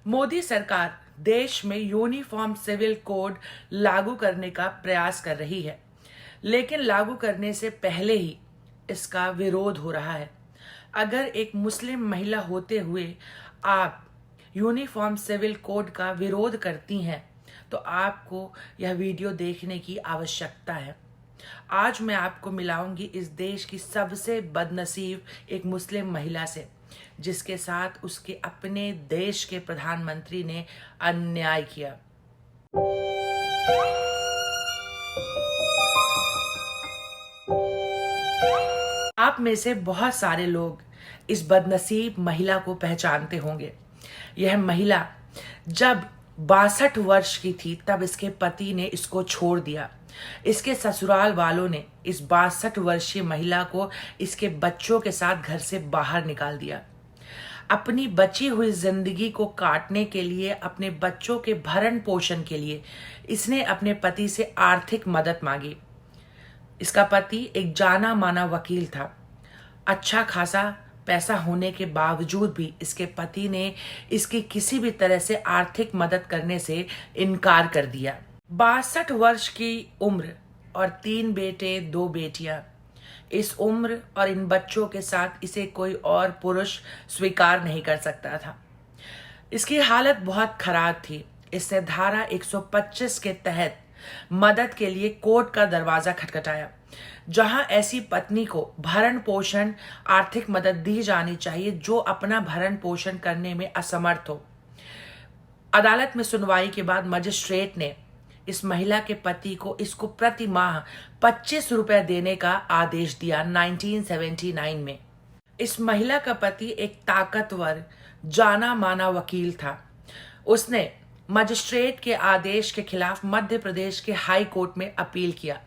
मोदी सरकार देश में यूनिफॉर्म सिविल कोड लागू करने का प्रयास कर रही है, लेकिन लागू करने से पहले ही इसका विरोध हो रहा है। अगर एक मुस्लिम महिला होते हुए आप यूनिफॉर्म सिविल कोड का विरोध करती हैं, तो आपको यह वीडियो देखने की आवश्यकता है। आज मैं आपको मिलाऊंगी इस देश की सबसे बदनसीब एक मुस्लिम महिला से, जिसके साथ उसके अपने देश के प्रधानमंत्री ने अन्याय किया। आप में से बहुत सारे लोग इस बदनसीब महिला को पहचानते होंगे। यह महिला जब 62 वर्ष की थी तब इसके पति ने इसको छोड़ दिया। इसके ससुराल वालों ने इस 62 वर्षीय महिला को इसके बच्चों के साथ घर से बाहर निकाल दिया। अपनी बची हुई जिंदगी को काटने के लिए, अपने बच्चों के भरण पोषण के लिए इसने अपने पति से आर्थिक मदद मांगी। इसका पति एक जाना माना वकील था। अच्छा खासा पैसा होने के बावजूद भी इसके पति ने इसकी किसी भी तरह से आर्थिक मदद करने से इनकार कर दिया। 62 वर्ष की उम्र और 3 बेटे 2 बेटियां। इस उम्र और इन बच्चों के साथ इसे कोई और पुरुष स्वीकार नहीं कर सकता था। इसकी हालत बहुत खराब थी। इसने धारा 125 के तहत मदद के लिए कोर्ट का दरवाजा खटखटाया, जहां ऐसी पत्नी को भरण पोषण आर्थिक मदद दी जानी चाहिए जो अपना भरण पोषण करने में असमर्थ हो। अदालत में सुनवाई के बाद मजिस्ट्रेट ने इस महिला के पति को इसको प्रति माह 25 रुपए देने का आदेश दिया 1979 में। इस महिला का पति एक ताकतवर जाना माना वकील था। उसने मजिस्ट्रेट के आदेश के खिलाफ मध्य प्रदेश के हाई कोर्ट में अपील किया।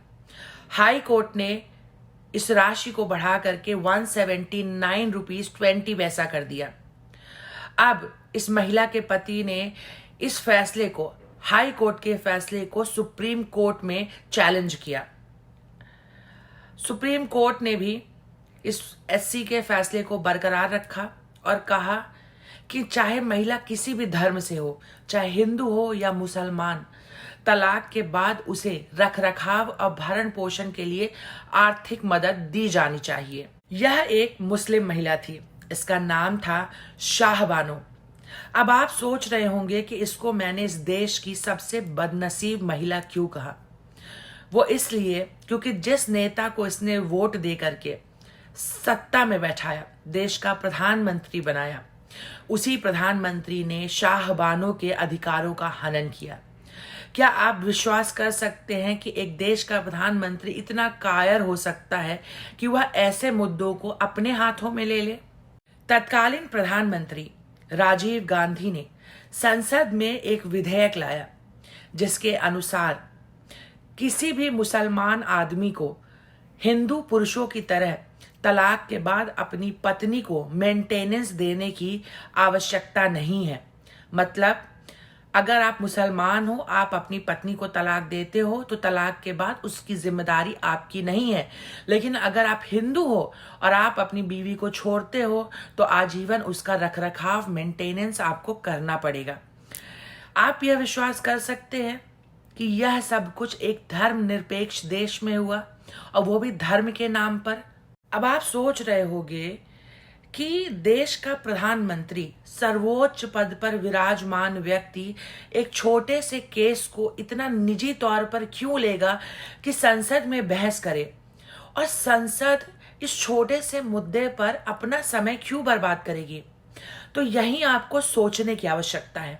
हाई कोर्ट ने इस राशि को बढ़ा करके 179 रुपीज 20 पैसा कर दिया। अब इस महिला के पति ने इस फैसले को, हाई कोर्ट के फैसले को सुप्रीम कोर्ट में चैलेंज किया। सुप्रीम कोर्ट ने भी इस एससी के फैसले को बरकरार रखा और कहा कि चाहे महिला किसी भी धर्म से हो, चाहे हिंदू हो या मुसलमान, तलाक के बाद उसे रखरखाव और भरण पोषण के लिए आर्थिक मदद दी जानी चाहिए। यह एक मुस्लिम महिला थी। इसका नाम था शाहबानो। अब आप सोच रहे होंगे कि इसको मैंने इस देश की सबसे बदनसीब महिला क्यों कहा। वो इसलिए क्योंकि जिस नेता को इसने वोट दे करके सत्ता में बैठाया, देश का प्रधानमंत्री बनाया, उसी प्रधानमंत्री ने शाहबानो के अधिकारों का हनन किया। क्या आप विश्वास कर सकते हैं कि एक देश का प्रधानमंत्री इतना कायर हो सकता है कि वह ऐसे मुद्दों को अपने हाथों में ले ले? तत्कालीन प्रधानमंत्री राजीव गांधी ने संसद में एक विधेयक लाया, जिसके अनुसार किसी भी मुसलमान आदमी को हिंदू पुरुषों की तरह तलाक के बाद अपनी पत्नी को मेंटेनेंस देने की आवश्यकता नहीं है। मतलब अगर आप मुसलमान हो, आप अपनी पत्नी को तलाक देते हो तो तलाक के बाद उसकी जिम्मेदारी आपकी नहीं है। लेकिन अगर आप हिंदू हो और आप अपनी बीवी को छोड़ते हो तो आजीवन उसका रखरखाव, मेंटेनेंस आपको करना पड़ेगा। आप यह विश्वास कर सकते हैं कि यह सब कुछ एक धर्मनिरपेक्ष देश में हुआ, और वो भी धर्म के नाम पर। अब आप सोच रहे होंगे कि देश का प्रधानमंत्री, सर्वोच्च पद पर विराजमान व्यक्ति एक छोटे से केस को इतना निजी तौर पर क्यों लेगा कि संसद में बहस करे, और संसद इस छोटे से मुद्दे पर अपना समय क्यों बर्बाद करेगी। तो यही आपको सोचने की आवश्यकता है।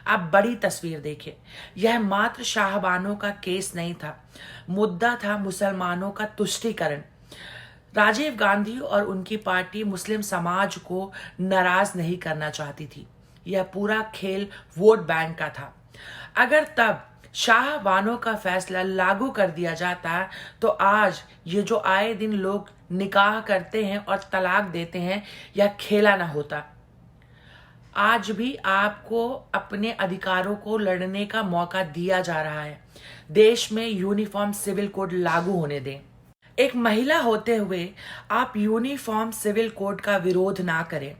आप बड़ी तस्वीर देखें। यह मात्र शाहबानो का केस नहीं था, मुद्दा था मुसलमानों का तुष्टीकरण। राजीव गांधी और उनकी पार्टी मुस्लिम समाज को नाराज नहीं करना चाहती थी। यह पूरा खेल वोट बैंक का था। अगर तब शाहबानो का फैसला लागू कर दिया जाता तो आज ये जो आए दिन लोग निकाह करते हैं और तलाक देते हैं, यह खेला ना होता। आज भी आपको अपने अधिकारों को लड़ने का मौका दिया जा रहा है। देश में यूनिफॉर्म सिविल कोड लागू होने दें। एक महिला होते हुए आप यूनिफॉर्म सिविल कोड का विरोध ना करें।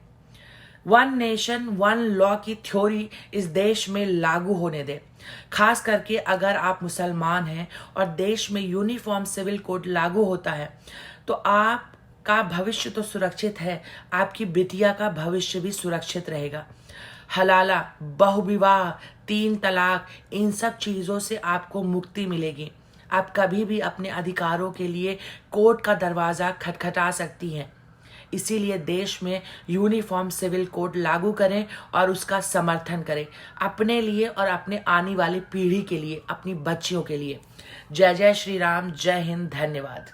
वन नेशन वन लॉ की थ्योरी इस देश में लागू होने दे। खास करके अगर आप मुसलमान हैं और देश में यूनिफॉर्म सिविल कोड लागू होता है तो आपका भविष्य तो सुरक्षित है, आपकी बिटिया का भविष्य भी सुरक्षित रहेगा। हलाला, बहुविवाह, 3 तलाक, इन सब चीज़ों से आपको मुक्ति मिलेगी। आप कभी भी अपने अधिकारों के लिए कोर्ट का दरवाज़ा खटखटा सकती हैं। इसीलिए देश में यूनिफॉर्म सिविल कोड लागू करें और उसका समर्थन करें, अपने लिए और अपने आने वाली पीढ़ी के लिए, अपनी बच्चियों के लिए। जय जय श्री राम, जय हिंद, धन्यवाद।